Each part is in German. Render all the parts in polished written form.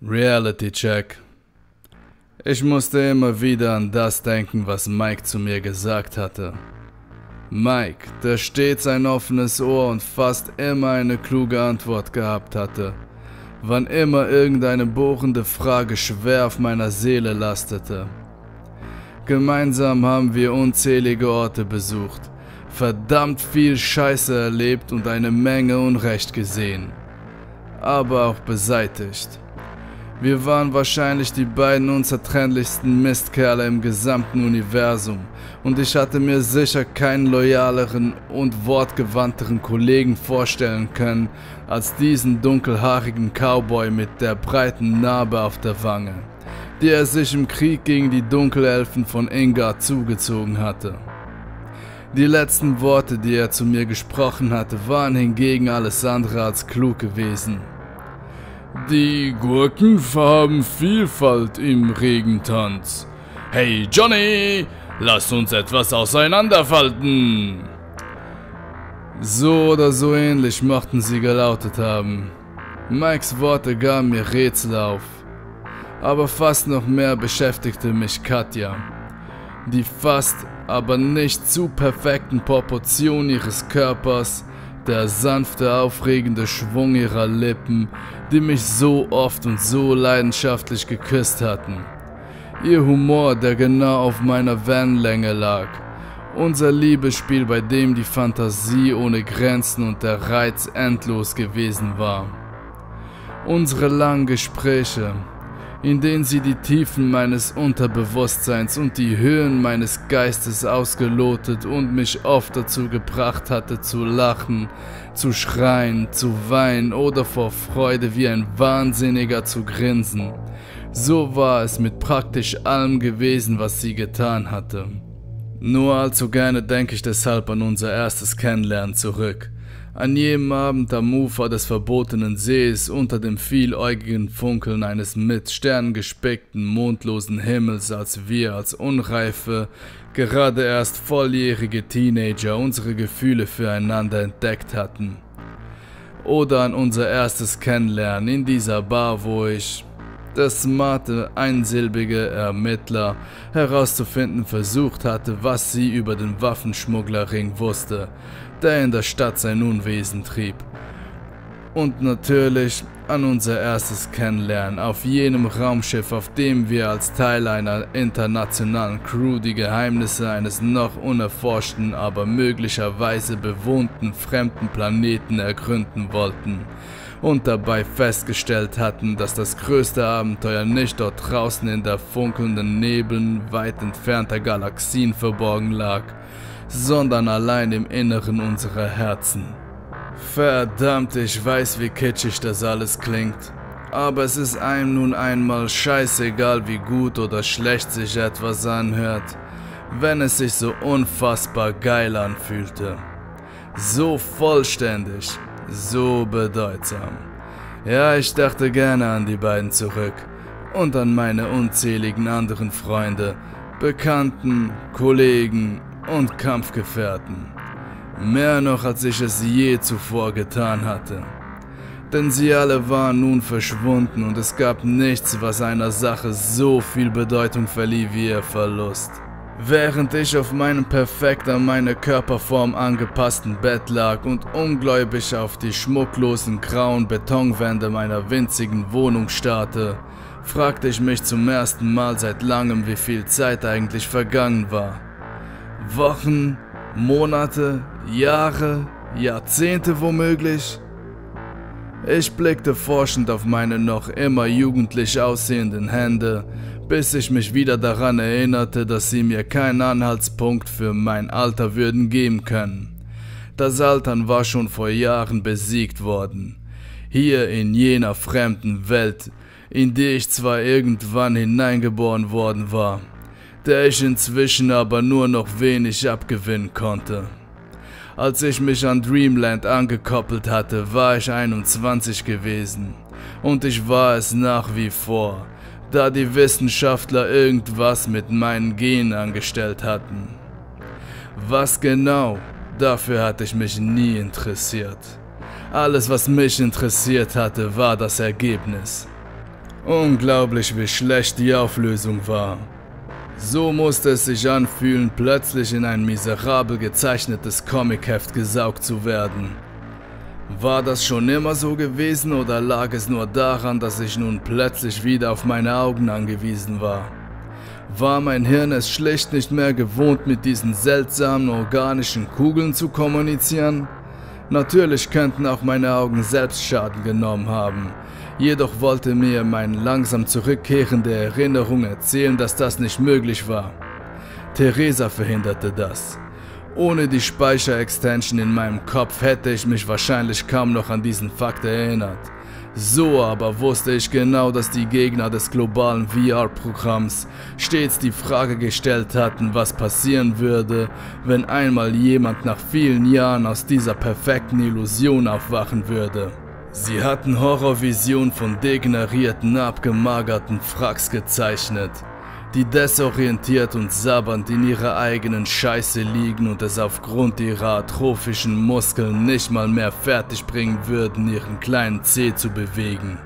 Reality Check. Ich musste immer wieder an das denken, was Mike zu mir gesagt hatte. Mike, der stets ein offenes Ohr und fast immer eine kluge Antwort gehabt hatte, wann immer irgendeine bohrende Frage schwer auf meiner Seele lastete. Gemeinsam haben wir unzählige Orte besucht, verdammt viel Scheiße erlebt und eine Menge Unrecht gesehen, aber auch beseitigt. Wir waren wahrscheinlich die beiden unzertrennlichsten Mistkerle im gesamten Universum und ich hatte mir sicher keinen loyaleren und wortgewandteren Kollegen vorstellen können als diesen dunkelhaarigen Cowboy mit der breiten Narbe auf der Wange, die er sich im Krieg gegen die Dunkelelfen von Ingard zugezogen hatte. Die letzten Worte, die er zu mir gesprochen hatte, waren hingegen alles andere als klug gewesen. Die Gurken haben Vielfalt im Regentanz. Hey Johnny, lass uns etwas auseinanderfalten. So oder so ähnlich mochten sie gelautet haben. Mikes Worte gaben mir Rätsel auf. Aber fast noch mehr beschäftigte mich Katja. Die fast, aber nicht zu perfekten Proportionen ihres Körpers, der sanfte, aufregende Schwung ihrer Lippen, die mich so oft und so leidenschaftlich geküsst hatten. Ihr Humor, der genau auf meiner Wellenlänge lag. Unser Liebesspiel, bei dem die Fantasie ohne Grenzen und der Reiz endlos gewesen war. Unsere langen Gespräche, in denen sie die Tiefen meines Unterbewusstseins und die Höhen meines Geistes ausgelotet und mich oft dazu gebracht hatte zu lachen, zu schreien, zu weinen oder vor Freude wie ein Wahnsinniger zu grinsen. So war es mit praktisch allem gewesen, was sie getan hatte. Nur allzu gerne denke ich deshalb an unser erstes Kennenlernen zurück. An jenem Abend am Ufer des verbotenen Sees unter dem vieläugigen Funkeln eines mit Sternen gespickten, mondlosen Himmels, als wir als unreife, gerade erst volljährige Teenager unsere Gefühle füreinander entdeckt hatten. Oder an unser erstes Kennenlernen in dieser Bar, wo ich, der smarte, einsilbige Ermittler, herauszufinden versucht hatte, was sie über den Waffenschmugglerring wusste, der in der Stadt sein Unwesen trieb. Und natürlich an unser erstes Kennenlernen auf jenem Raumschiff, auf dem wir als Teil einer internationalen Crew die Geheimnisse eines noch unerforschten, aber möglicherweise bewohnten fremden Planeten ergründen wollten und dabei festgestellt hatten, dass das größte Abenteuer nicht dort draußen in der funkelnden Nebeln weit entfernter Galaxien verborgen lag, sondern allein im Inneren unserer Herzen. Verdammt, ich weiß, wie kitschig das alles klingt, aber es ist einem nun einmal scheißegal, wie gut oder schlecht sich etwas anhört, wenn es sich so unfassbar geil anfühlte. So vollständig, so bedeutsam. Ja, ich dachte gerne an die beiden zurück und an meine unzähligen anderen Freunde, Bekannten, Kollegen und Kampfgefährten. Mehr noch, als ich es je zuvor getan hatte. Denn sie alle waren nun verschwunden und es gab nichts, was einer Sache so viel Bedeutung verlieh wie ihr Verlust. Während ich auf meinem perfekt an meine Körperform angepassten Bett lag und ungläubig auf die schmucklosen grauen Betonwände meiner winzigen Wohnung starrte, fragte ich mich zum ersten Mal seit langem, wie viel Zeit eigentlich vergangen war. Wochen, Monate, Jahre, Jahrzehnte womöglich? Ich blickte forschend auf meine noch immer jugendlich aussehenden Hände, bis ich mich wieder daran erinnerte, dass sie mir keinen Anhaltspunkt für mein Alter würden geben können. Das Altern war schon vor Jahren besiegt worden. Hier in jener fremden Welt, in die ich zwar irgendwann hineingeboren worden war, der ich inzwischen aber nur noch wenig abgewinnen konnte. Als ich mich an Dreamland angekoppelt hatte, war ich 21 gewesen. Und ich war es nach wie vor, da die Wissenschaftler irgendwas mit meinen Genen angestellt hatten. Was genau, dafür hatte ich mich nie interessiert. Alles, was mich interessiert hatte, war das Ergebnis. Unglaublich, wie schlecht die Auflösung war. So musste es sich anfühlen, plötzlich in ein miserabel gezeichnetes Comicheft gesaugt zu werden. War das schon immer so gewesen oder lag es nur daran, dass ich nun plötzlich wieder auf meine Augen angewiesen war? War mein Hirn es schlicht nicht mehr gewohnt, mit diesen seltsamen organischen Kugeln zu kommunizieren? Natürlich könnten auch meine Augen selbst Schaden genommen haben. Jedoch wollte mir meine langsam zurückkehrende Erinnerung erzählen, dass das nicht möglich war. Theresa verhinderte das. Ohne die Speicherextension in meinem Kopf hätte ich mich wahrscheinlich kaum noch an diesen Fakt erinnert. So aber wusste ich genau, dass die Gegner des globalen VR-Programms stets die Frage gestellt hatten, was passieren würde, wenn einmal jemand nach vielen Jahren aus dieser perfekten Illusion aufwachen würde. Sie hatten Horrorvisionen von degenerierten, abgemagerten Fracks gezeichnet, die desorientiert und sabbernd in ihrer eigenen Scheiße liegen und es aufgrund ihrer atrophischen Muskeln nicht mal mehr fertig bringen würden, ihren kleinen Zeh zu bewegen.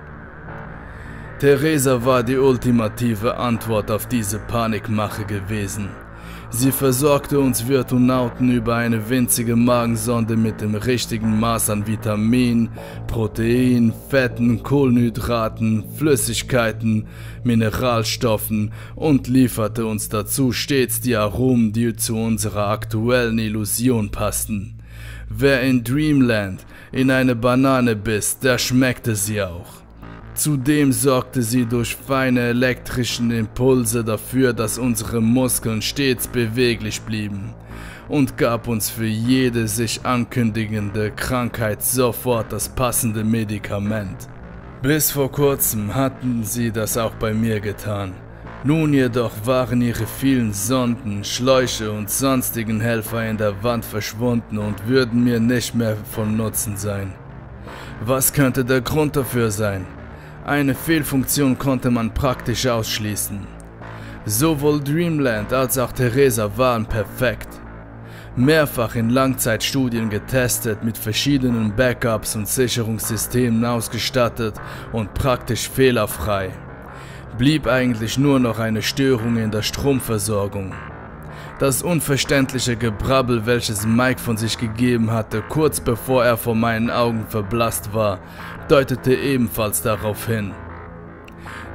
Theresa war die ultimative Antwort auf diese Panikmache gewesen. Sie versorgte uns Virtunauten über eine winzige Magensonde mit dem richtigen Maß an Vitamin, Protein, Fetten, Kohlenhydraten, Flüssigkeiten, Mineralstoffen und lieferte uns dazu stets die Aromen, die zu unserer aktuellen Illusion passten. Wer in Dreamland in eine Banane biss, der schmeckte sie auch. Zudem sorgte sie durch feine elektrische Impulse dafür, dass unsere Muskeln stets beweglich blieben und gab uns für jede sich ankündigende Krankheit sofort das passende Medikament. Bis vor kurzem hatten sie das auch bei mir getan. Nun jedoch waren ihre vielen Sonden, Schläuche und sonstigen Helfer in der Wand verschwunden und würden mir nicht mehr von Nutzen sein. Was könnte der Grund dafür sein? Eine Fehlfunktion konnte man praktisch ausschließen. Sowohl Dreamland als auch Theresa waren perfekt. Mehrfach in Langzeitstudien getestet, mit verschiedenen Backups und Sicherungssystemen ausgestattet und praktisch fehlerfrei. Blieb eigentlich nur noch eine Störung in der Stromversorgung. Das unverständliche Gebrabbel, welches Mike von sich gegeben hatte, kurz bevor er vor meinen Augen verblasst war, deutete ebenfalls darauf hin.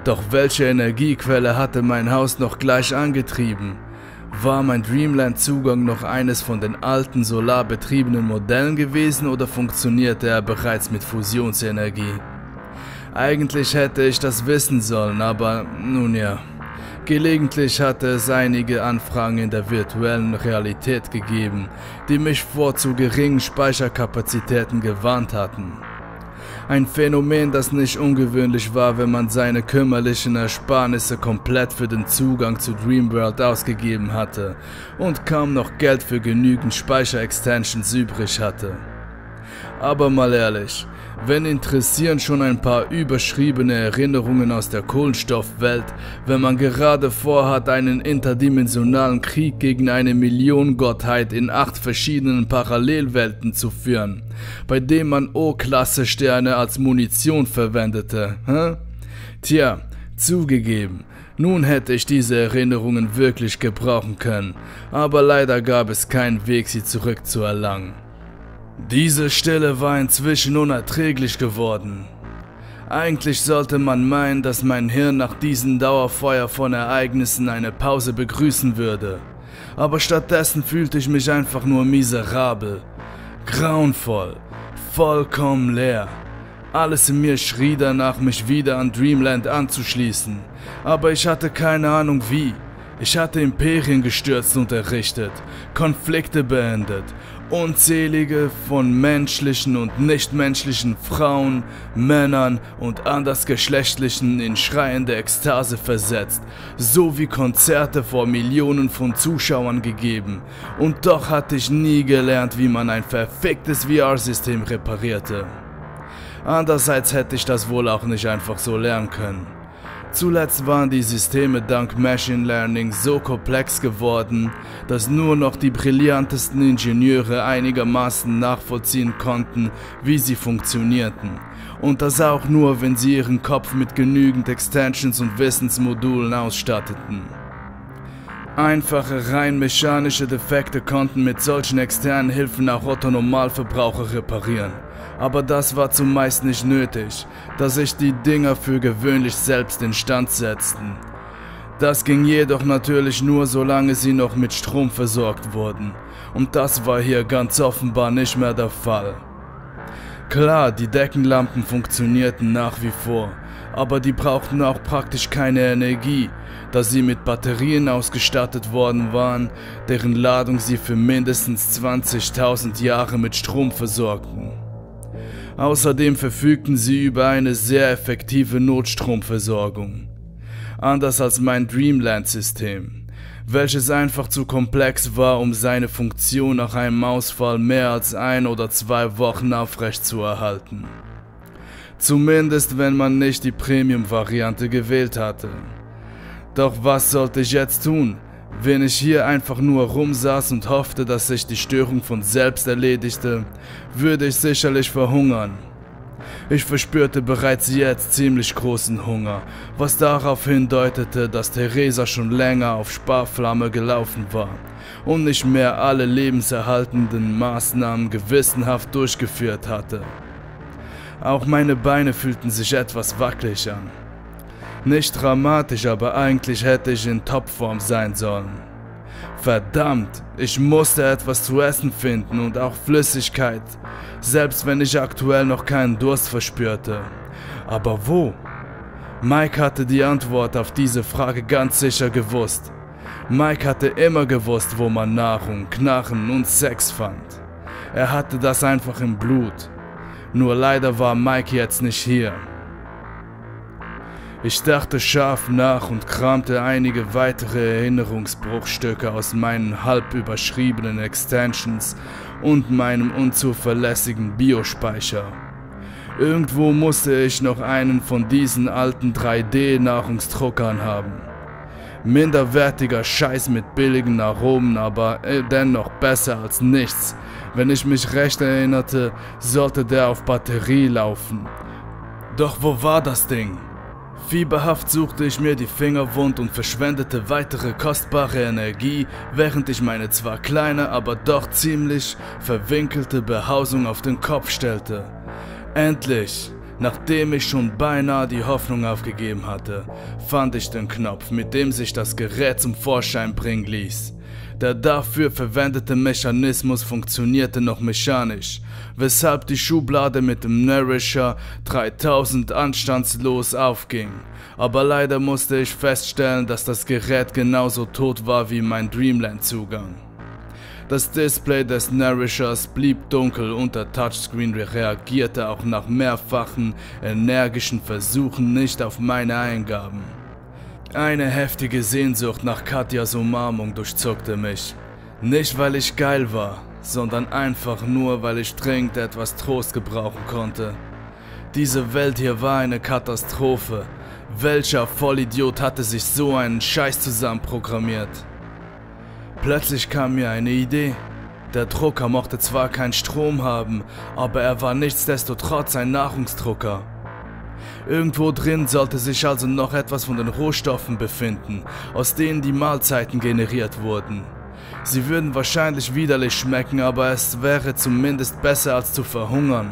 Doch welche Energiequelle hatte mein Haus noch gleich angetrieben? War mein Dreamland-Zugang noch eines von den alten solarbetriebenen Modellen gewesen oder funktionierte er bereits mit Fusionsenergie? Eigentlich hätte ich das wissen sollen, aber nun ja. Gelegentlich hatte es einige Anfragen in der virtuellen Realität gegeben, die mich vor zu geringen Speicherkapazitäten gewarnt hatten. Ein Phänomen, das nicht ungewöhnlich war, wenn man seine kümmerlichen Ersparnisse komplett für den Zugang zu Dreamworld ausgegeben hatte und kaum noch Geld für genügend Speicherextensions übrig hatte. Aber mal ehrlich, wen interessieren schon ein paar überschriebene Erinnerungen aus der Kohlenstoffwelt, wenn man gerade vorhat, einen interdimensionalen Krieg gegen eine Millionengottheit in 8 verschiedenen Parallelwelten zu führen, bei dem man O-Klasse-Sterne als Munition verwendete, hä? Tja, zugegeben, nun hätte ich diese Erinnerungen wirklich gebrauchen können, aber leider gab es keinen Weg, sie zurückzuerlangen. Diese Stille war inzwischen unerträglich geworden. Eigentlich sollte man meinen, dass mein Hirn nach diesem Dauerfeuer von Ereignissen eine Pause begrüßen würde. Aber stattdessen fühlte ich mich einfach nur miserabel, grauenvoll, vollkommen leer. Alles in mir schrie danach, mich wieder an Dreamland anzuschließen. Aber ich hatte keine Ahnung wie. Ich hatte Imperien gestürzt und errichtet, Konflikte beendet, unzählige von menschlichen und nichtmenschlichen Frauen, Männern und andersgeschlechtlichen in schreiende Ekstase versetzt, sowie Konzerte vor Millionen von Zuschauern gegeben. Und doch hatte ich nie gelernt, wie man ein verficktes VR-System reparierte. Andererseits hätte ich das wohl auch nicht einfach so lernen können. Zuletzt waren die Systeme dank Machine Learning so komplex geworden, dass nur noch die brillantesten Ingenieure einigermaßen nachvollziehen konnten, wie sie funktionierten. Und das auch nur, wenn sie ihren Kopf mit genügend Extensions und Wissensmodulen ausstatteten. Einfache, rein mechanische Defekte konnten mit solchen externen Hilfen auch Otto-Normalverbraucher reparieren. Aber das war zumeist nicht nötig, da sich die Dinger für gewöhnlich selbst instand setzten. Das ging jedoch natürlich nur, solange sie noch mit Strom versorgt wurden. Und das war hier ganz offenbar nicht mehr der Fall. Klar, die Deckenlampen funktionierten nach wie vor, aber die brauchten auch praktisch keine Energie, da sie mit Batterien ausgestattet worden waren, deren Ladung sie für mindestens 20.000 Jahre mit Strom versorgten. Außerdem verfügten sie über eine sehr effektive Notstromversorgung. Anders als mein Dreamland-System, welches einfach zu komplex war, um seine Funktion nach einem Ausfall mehr als 1 oder 2 Wochen aufrechtzuerhalten. Zumindest wenn man nicht die Premium-Variante gewählt hatte. Doch was sollte ich jetzt tun, wenn ich hier einfach nur rumsaß und hoffte, dass sich die Störung von selbst erledigte, würde ich sicherlich verhungern. Ich verspürte bereits jetzt ziemlich großen Hunger, was darauf hindeutete, dass Theresa schon länger auf Sparflamme gelaufen war und nicht mehr alle lebenserhaltenden Maßnahmen gewissenhaft durchgeführt hatte. Auch meine Beine fühlten sich etwas wackelig an. Nicht dramatisch, aber eigentlich hätte ich in Topform sein sollen. Verdammt, ich musste etwas zu essen finden und auch Flüssigkeit, selbst wenn ich aktuell noch keinen Durst verspürte. Aber wo? Mike hatte die Antwort auf diese Frage ganz sicher gewusst. Mike hatte immer gewusst, wo man Nahrung, Knarren und Sex fand. Er hatte das einfach im Blut. Nur leider war Mike jetzt nicht hier. Ich dachte scharf nach und kramte einige weitere Erinnerungsbruchstücke aus meinen halb überschriebenen Extensions und meinem unzuverlässigen Biospeicher. Irgendwo musste ich noch einen von diesen alten 3D-Nahrungsdruckern haben. Minderwertiger Scheiß mit billigen Aromen, aber dennoch besser als nichts. Wenn ich mich recht erinnerte, sollte der auf Batterie laufen. Doch wo war das Ding? Fieberhaft suchte ich mir die Finger wund und verschwendete weitere kostbare Energie, während ich meine zwar kleine, aber doch ziemlich verwinkelte Behausung auf den Kopf stellte. Endlich, nachdem ich schon beinahe die Hoffnung aufgegeben hatte, fand ich den Knopf, mit dem sich das Gerät zum Vorschein bringen ließ. Der dafür verwendete Mechanismus funktionierte noch mechanisch, weshalb die Schublade mit dem Nourisher 3000 anstandslos aufging. Aber leider musste ich feststellen, dass das Gerät genauso tot war wie mein Dreamland-Zugang. Das Display des Nourishers blieb dunkel und der Touchscreen reagierte auch nach mehrfachen energischen Versuchen nicht auf meine Eingaben. Eine heftige Sehnsucht nach Katjas Umarmung durchzuckte mich. Nicht weil ich geil war, sondern einfach nur, weil ich dringend etwas Trost gebrauchen konnte. Diese Welt hier war eine Katastrophe. Welcher Vollidiot hatte sich so einen Scheiß zusammenprogrammiert? Plötzlich kam mir eine Idee. Der Drucker mochte zwar keinen Strom haben, aber er war nichtsdestotrotz ein Nahrungsdrucker. Irgendwo drin sollte sich also noch etwas von den Rohstoffen befinden, aus denen die Mahlzeiten generiert wurden. Sie würden wahrscheinlich widerlich schmecken, aber es wäre zumindest besser als zu verhungern.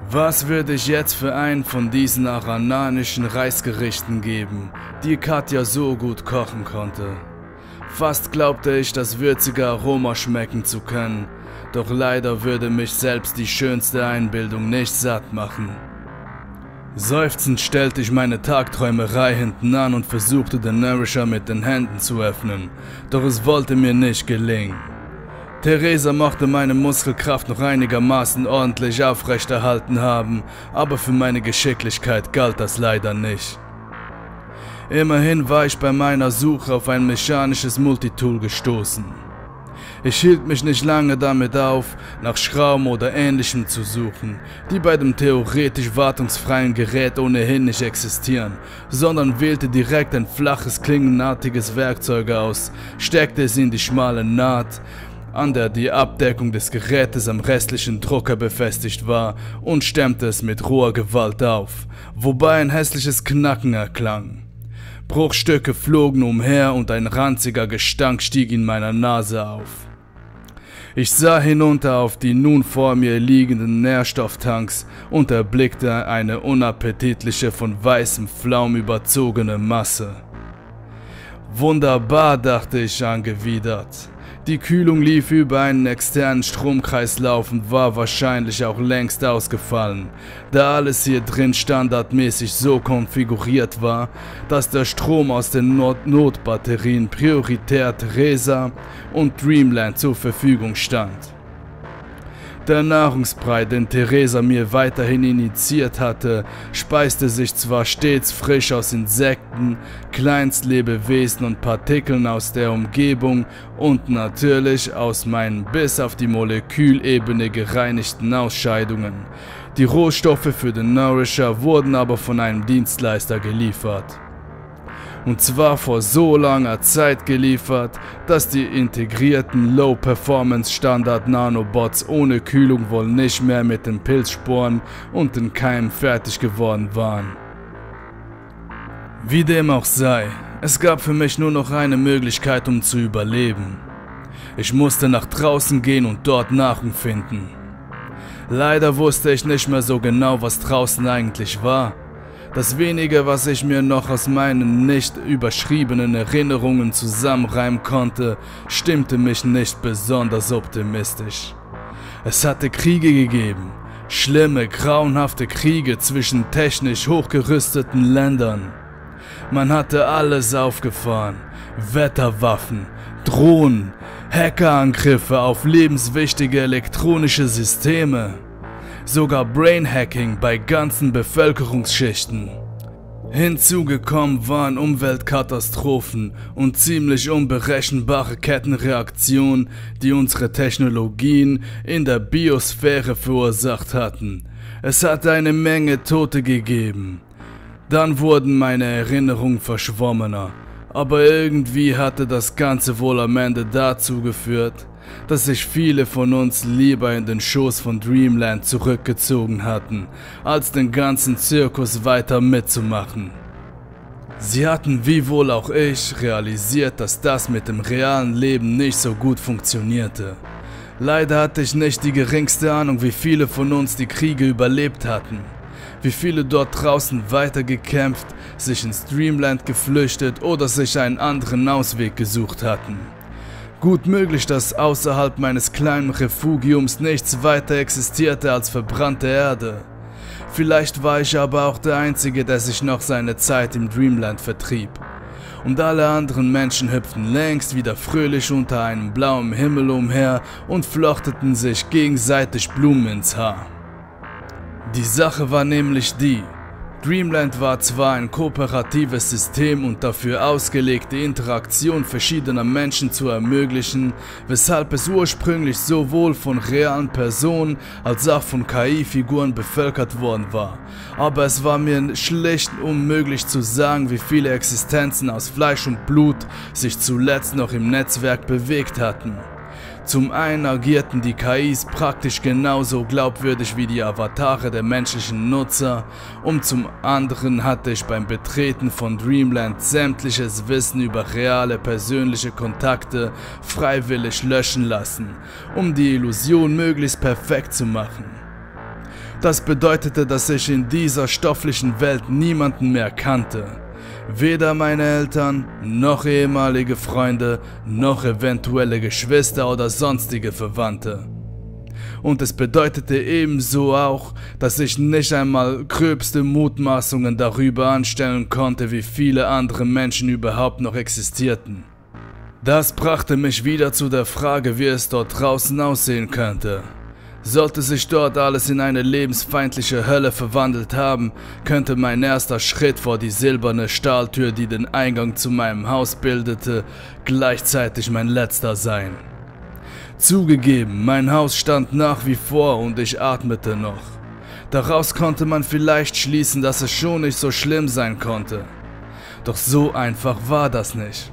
Was würde ich jetzt für einen von diesen arananischen Reisgerichten geben, die Katja so gut kochen konnte? Fast glaubte ich, das würzige Aroma schmecken zu können, doch leider würde mich selbst die schönste Einbildung nicht satt machen. Seufzend stellte ich meine Tagträumerei hinten an und versuchte den Nourisher mit den Händen zu öffnen, doch es wollte mir nicht gelingen. Theresa mochte meine Muskelkraft noch einigermaßen ordentlich aufrechterhalten haben, aber für meine Geschicklichkeit galt das leider nicht. Immerhin war ich bei meiner Suche auf ein mechanisches Multitool gestoßen. Ich hielt mich nicht lange damit auf, nach Schrauben oder Ähnlichem zu suchen, die bei dem theoretisch wartungsfreien Gerät ohnehin nicht existieren, sondern wählte direkt ein flaches, klingenartiges Werkzeug aus, steckte es in die schmale Naht an der die Abdeckung des Gerätes am restlichen Drucker befestigt war, und stemmte es mit roher Gewalt auf, wobei ein hässliches Knacken erklang. Bruchstücke flogen umher und ein ranziger Gestank stieg in meiner Nase auf. Ich sah hinunter auf die nun vor mir liegenden Nährstofftanks und erblickte eine unappetitliche, von weißem Flaum überzogene Masse. Wunderbar, dachte ich angewidert. Die Kühlung lief über einen externen Stromkreislauf und war wahrscheinlich auch längst ausgefallen, da alles hier drin standardmäßig so konfiguriert war, dass der Strom aus den Notbatterien prioritär Theresa und Dreamland zur Verfügung stand. Der Nahrungsbrei, den Theresa mir weiterhin initiiert hatte, speiste sich zwar stets frisch aus Insekten, Kleinstlebewesen und Partikeln aus der Umgebung und natürlich aus meinen bis auf die Molekülebene gereinigten Ausscheidungen. Die Rohstoffe für den Nourisher wurden aber von einem Dienstleister geliefert. Und zwar vor so langer Zeit geliefert, dass die integrierten Low-Performance-Standard-Nanobots ohne Kühlung wohl nicht mehr mit den Pilzsporen und den Keimen fertig geworden waren. Wie dem auch sei, es gab für mich nur noch eine Möglichkeit, um zu überleben. Ich musste nach draußen gehen und dort Nahrung finden. Leider wusste ich nicht mehr so genau, was draußen eigentlich war. Das wenige, was ich mir noch aus meinen nicht überschriebenen Erinnerungen zusammenreimen konnte, stimmte mich nicht besonders optimistisch. Es hatte Kriege gegeben, schlimme, grauenhafte Kriege zwischen technisch hochgerüsteten Ländern. Man hatte alles aufgefahren, Wetterwaffen, Drohnen, Hackerangriffe auf lebenswichtige elektronische Systeme. Sogar Brainhacking bei ganzen Bevölkerungsschichten. Hinzugekommen waren Umweltkatastrophen und ziemlich unberechenbare Kettenreaktionen, die unsere Technologien in der Biosphäre verursacht hatten. Es hatte eine Menge Tote gegeben. Dann wurden meine Erinnerungen verschwommener, aber irgendwie hatte das Ganze wohl am Ende dazu geführt, dass sich viele von uns lieber in den Schoß von Dreamland zurückgezogen hatten, als den ganzen Zirkus weiter mitzumachen. Sie hatten, wie wohl auch ich, realisiert, dass das mit dem realen Leben nicht so gut funktionierte. Leider hatte ich nicht die geringste Ahnung, wie viele von uns die Kriege überlebt hatten. Wie viele dort draußen weitergekämpft, sich ins Dreamland geflüchtet oder sich einen anderen Ausweg gesucht hatten. Gut möglich, dass außerhalb meines kleinen Refugiums nichts weiter existierte als verbrannte Erde. Vielleicht war ich aber auch der Einzige, der sich noch seine Zeit im Dreamland vertrieb. Und alle anderen Menschen hüpften längst wieder fröhlich unter einem blauen Himmel umher und flochteten sich gegenseitig Blumen ins Haar. Die Sache war nämlich die: Dreamland war zwar ein kooperatives System und dafür ausgelegt, die Interaktion verschiedener Menschen zu ermöglichen, weshalb es ursprünglich sowohl von realen Personen als auch von KI-Figuren bevölkert worden war. Aber es war mir schlicht unmöglich zu sagen, wie viele Existenzen aus Fleisch und Blut sich zuletzt noch im Netzwerk bewegt hatten. Zum einen agierten die KIs praktisch genauso glaubwürdig wie die Avatare der menschlichen Nutzer, und zum anderen hatte ich beim Betreten von Dreamland sämtliches Wissen über reale persönliche Kontakte freiwillig löschen lassen, um die Illusion möglichst perfekt zu machen. Das bedeutete, dass ich in dieser stofflichen Welt niemanden mehr kannte. Weder meine Eltern, noch ehemalige Freunde, noch eventuelle Geschwister oder sonstige Verwandte. Und es bedeutete ebenso auch, dass ich nicht einmal gröbste Mutmaßungen darüber anstellen konnte, wie viele andere Menschen überhaupt noch existierten. Das brachte mich wieder zu der Frage, wie es dort draußen aussehen könnte. Sollte sich dort alles in eine lebensfeindliche Hölle verwandelt haben, könnte mein erster Schritt vor die silberne Stahltür, die den Eingang zu meinem Haus bildete, gleichzeitig mein letzter sein. Zugegeben, mein Haus stand nach wie vor und ich atmete noch. Daraus konnte man vielleicht schließen, dass es schon nicht so schlimm sein konnte. Doch so einfach war das nicht.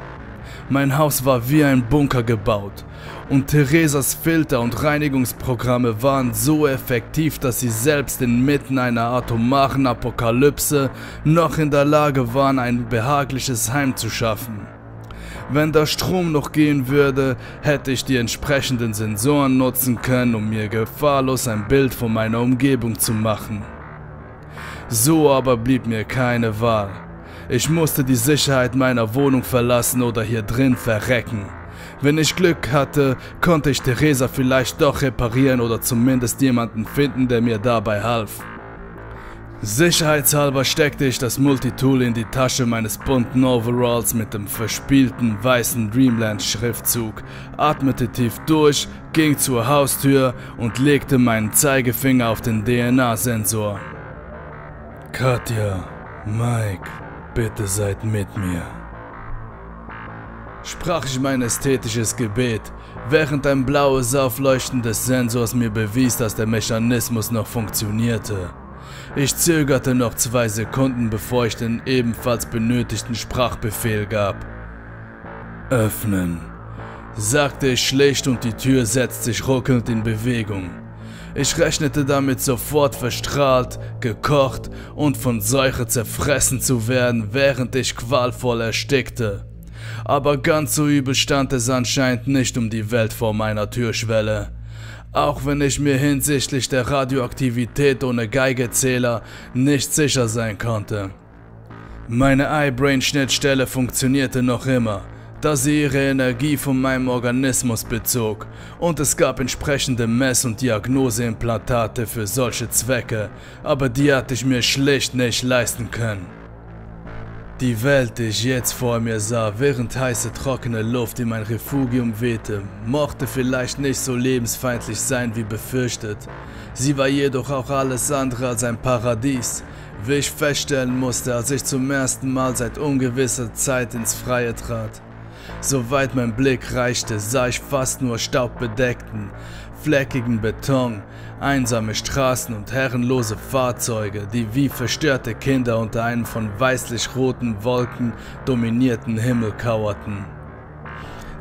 Mein Haus war wie ein Bunker gebaut und Theresas Filter und Reinigungsprogramme waren so effektiv, dass sie selbst inmitten einer atomaren Apokalypse noch in der Lage waren, ein behagliches Heim zu schaffen. Wenn der Strom noch gehen würde, hätte ich die entsprechenden Sensoren nutzen können, um mir gefahrlos ein Bild von meiner Umgebung zu machen. So aber blieb mir keine Wahl. Ich musste die Sicherheit meiner Wohnung verlassen oder hier drin verrecken. Wenn ich Glück hatte, konnte ich Theresa vielleicht doch reparieren oder zumindest jemanden finden, der mir dabei half. Sicherheitshalber steckte ich das Multitool in die Tasche meines bunten Overalls mit dem verspielten weißen Dreamland-Schriftzug, atmete tief durch, ging zur Haustür und legte meinen Zeigefinger auf den DNA-Sensor. Katja, Mike, bitte seid mit mir. Sprach ich mein ästhetisches Gebet, während ein blaues Aufleuchten des Sensors mir bewies, dass der Mechanismus noch funktionierte. Ich zögerte noch 2 Sekunden, bevor ich den ebenfalls benötigten Sprachbefehl gab. Öffnen, sagte ich schlicht und die Tür setzte sich ruckelnd in Bewegung. Ich rechnete damit, sofort verstrahlt, gekocht und von Seuche zerfressen zu werden, während ich qualvoll erstickte. Aber ganz so übel stand es anscheinend nicht um die Welt vor meiner Türschwelle. Auch wenn ich mir hinsichtlich der Radioaktivität ohne Geigezähler nicht sicher sein konnte. Meine iBrain-Schnittstelle funktionierte noch immer, da sie ihre Energie von meinem Organismus bezog und es gab entsprechende Mess- und Diagnoseimplantate für solche Zwecke, aber die hatte ich mir schlicht nicht leisten können. Die Welt, die ich jetzt vor mir sah, während heiße, trockene Luft in mein Refugium wehte, mochte vielleicht nicht so lebensfeindlich sein wie befürchtet. Sie war jedoch auch alles andere als ein Paradies, wie ich feststellen musste, als ich zum ersten Mal seit ungewisser Zeit ins Freie trat. Soweit mein Blick reichte, sah ich fast nur staubbedeckten, fleckigen Beton, einsame Straßen und herrenlose Fahrzeuge, die wie verstörte Kinder unter einem von weißlich-roten Wolken dominierten Himmel kauerten.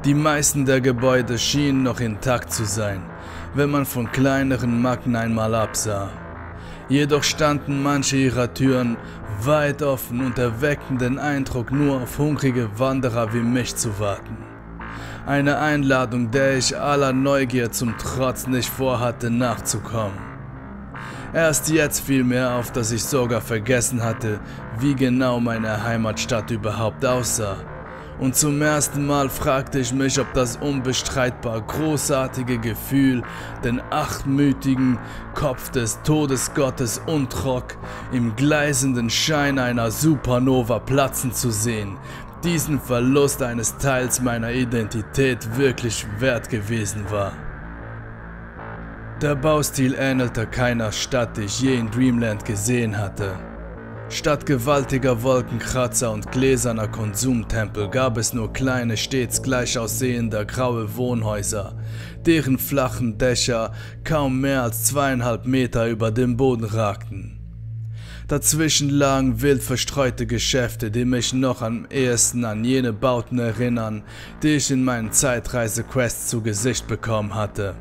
Die meisten der Gebäude schienen noch intakt zu sein, wenn man von kleineren Macken einmal absah. Jedoch standen manche ihrer Türen weit offen und erweckten den Eindruck, nur auf hungrige Wanderer wie mich zu warten. Eine Einladung, der ich aller Neugier zum Trotz nicht vorhatte nachzukommen. Erst jetzt fiel mir auf, dass ich sogar vergessen hatte, wie genau meine Heimatstadt überhaupt aussah. Und zum ersten Mal fragte ich mich, ob das unbestreitbar großartige Gefühl, den achtmütigen Kopf des Todesgottes Untrok im gleißenden Schein einer Supernova platzen zu sehen, diesen Verlust eines Teils meiner Identität wirklich wert gewesen war. Der Baustil ähnelte keiner Stadt, die ich je in Dreamland gesehen hatte. Statt gewaltiger Wolkenkratzer und gläserner Konsumtempel gab es nur kleine, stets gleich aussehende graue Wohnhäuser, deren flachen Dächer kaum mehr als 2,5 Meter über dem Boden ragten. Dazwischen lagen wild verstreute Geschäfte, die mich noch am ehesten an jene Bauten erinnern, die ich in meinen Zeitreise-Quests zu Gesicht bekommen hatte.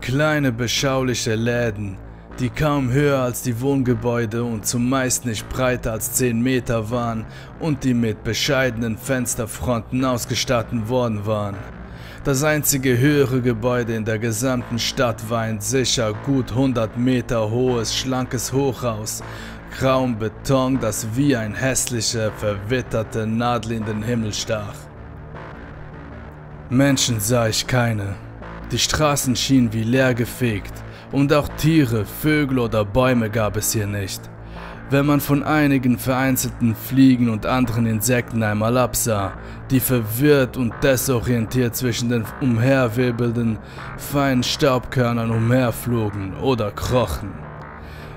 Kleine, beschauliche Läden, die kaum höher als die Wohngebäude und zumeist nicht breiter als 10 Meter waren und die mit bescheidenen Fensterfronten ausgestattet worden waren. Das einzige höhere Gebäude in der gesamten Stadt war ein sicher gut 100 Meter hohes, schlankes Hochhaus, grauem Beton, das wie ein hässlicher, verwitterter Nadel in den Himmel stach. Menschen sah ich keine. Die Straßen schienen wie leer gefegt. Und auch Tiere, Vögel oder Bäume gab es hier nicht. Wenn man von einigen vereinzelten Fliegen und anderen Insekten einmal absah, die verwirrt und desorientiert zwischen den umherwirbelnden, feinen Staubkörnern umherflogen oder krochen.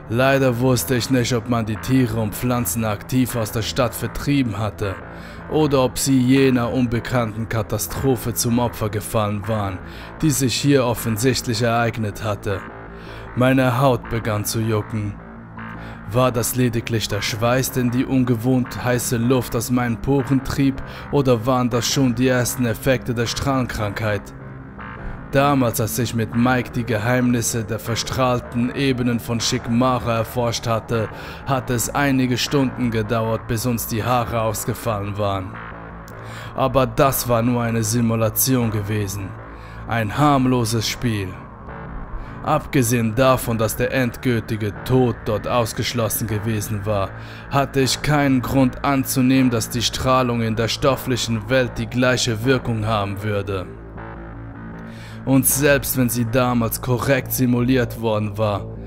Leider wusste ich nicht, ob man die Tiere und Pflanzen aktiv aus der Stadt vertrieben hatte oder ob sie jener unbekannten Katastrophe zum Opfer gefallen waren, die sich hier offensichtlich ereignet hatte. Meine Haut begann zu jucken. War das lediglich der Schweiß, den die ungewohnt heiße Luft aus meinen Poren trieb, oder waren das schon die ersten Effekte der Strahlenkrankheit? Damals, als ich mit Mike die Geheimnisse der verstrahlten Ebenen von Shikmara erforscht hatte, hatte es einige Stunden gedauert, bis uns die Haare ausgefallen waren. Aber das war nur eine Simulation gewesen, ein harmloses Spiel. Abgesehen davon, dass der endgültige Tod dort ausgeschlossen gewesen war, hatte ich keinen Grund anzunehmen, dass die Strahlung in der stofflichen Welt die gleiche Wirkung haben würde. Und selbst wenn sie damals korrekt simuliert worden war,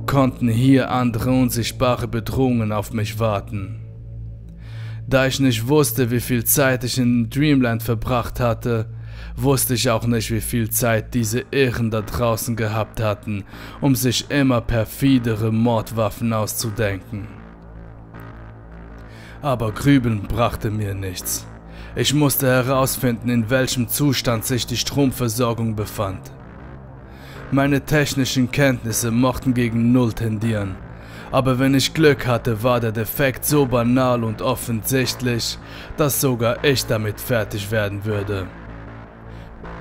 konnten hier andere unsichtbare Bedrohungen auf mich warten. Da ich nicht wusste, wie viel Zeit ich in Dreamland verbracht hatte, wusste ich auch nicht, wie viel Zeit diese Irren da draußen gehabt hatten, um sich immer perfidere Mordwaffen auszudenken. Aber Grübeln brachte mir nichts. Ich musste herausfinden, in welchem Zustand sich die Stromversorgung befand. Meine technischen Kenntnisse mochten gegen Null tendieren, aber wenn ich Glück hatte, war der Defekt so banal und offensichtlich, dass sogar ich damit fertig werden würde.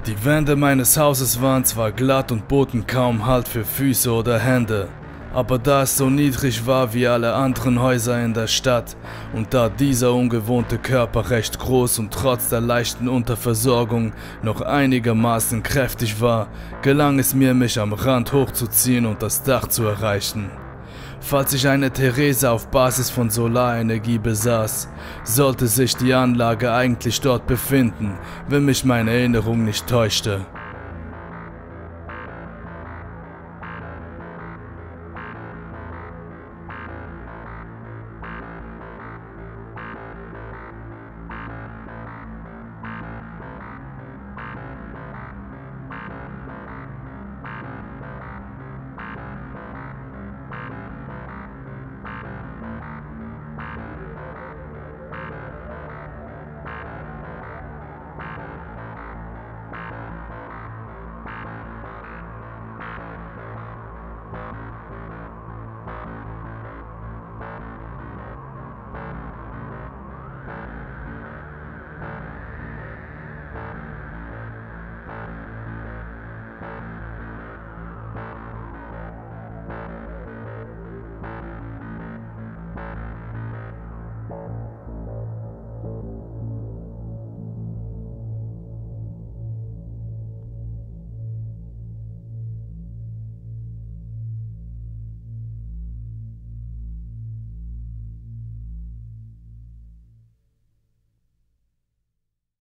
Die Wände meines Hauses waren zwar glatt und boten kaum Halt für Füße oder Hände, aber da es so niedrig war wie alle anderen Häuser in der Stadt und da dieser ungewohnte Körper recht groß und trotz der leichten Unterversorgung noch einigermaßen kräftig war, gelang es mir, mich am Rand hochzuziehen und das Dach zu erreichen. Falls ich eine Therese auf Basis von Solarenergie besaß, sollte sich die Anlage eigentlich dort befinden, wenn mich meine Erinnerung nicht täuschte.